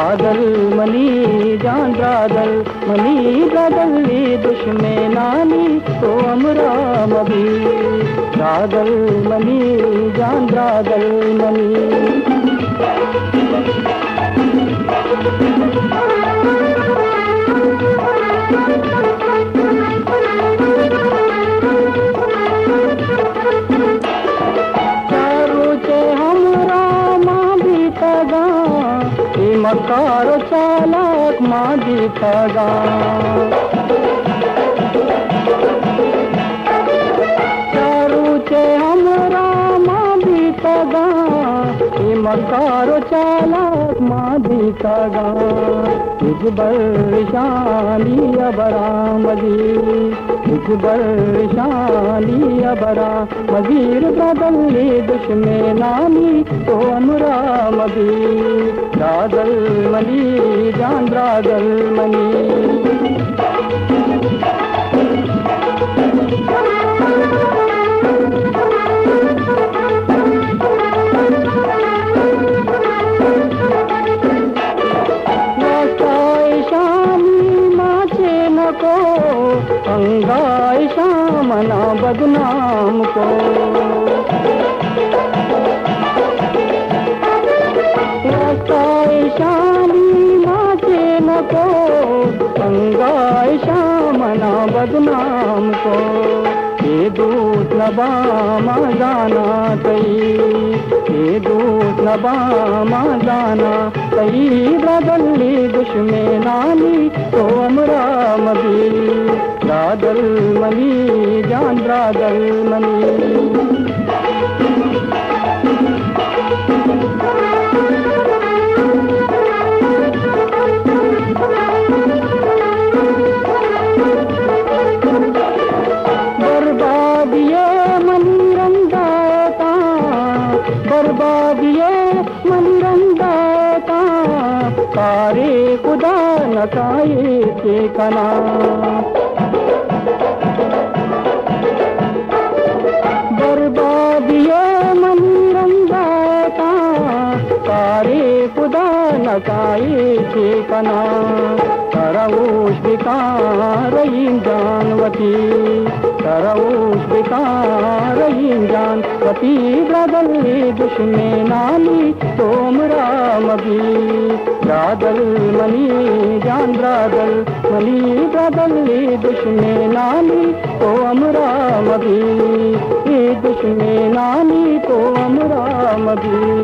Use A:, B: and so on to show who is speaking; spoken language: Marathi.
A: रादल मनी जान रादल मनी रादल्ली दुश्मनानी तो अमरा मबी रादल मनी जान रादल मनी मकार चालक मादी तगा चारू चे हमरा मादी तगा मकार चालक मादी तगा इजबर शानी अबरा मजी इजबर शानी अबरा मजीर बदली दुश्मनानी तो अमरा मबी रादल मनी जान रादल मनी अंगाई शामना बदनाम को शानी नाचे न को अंगाई शामना बदनाम को ये दूत नबामा जाना तई ये दूत नबामा जाना तई बदली दुश्मनानी तो अमरा मबी रादल मनी जान रादल मनी बर्बादिये मनी रंदाता बर्बादिये मनी रंदाता कारे खुदा नकाए के कना बर्बादिये मनी रंदाता कारे खुदा नकाए के कना तरऊश बिकार जानवती तरऊश बिकार जानवती बदली दुश्मनानी तोमरा मबी रादल मनी जान रादल मनी बदली दुश्मनानी तो अमरा मबी दुश्मनानी तो अमरा मबी।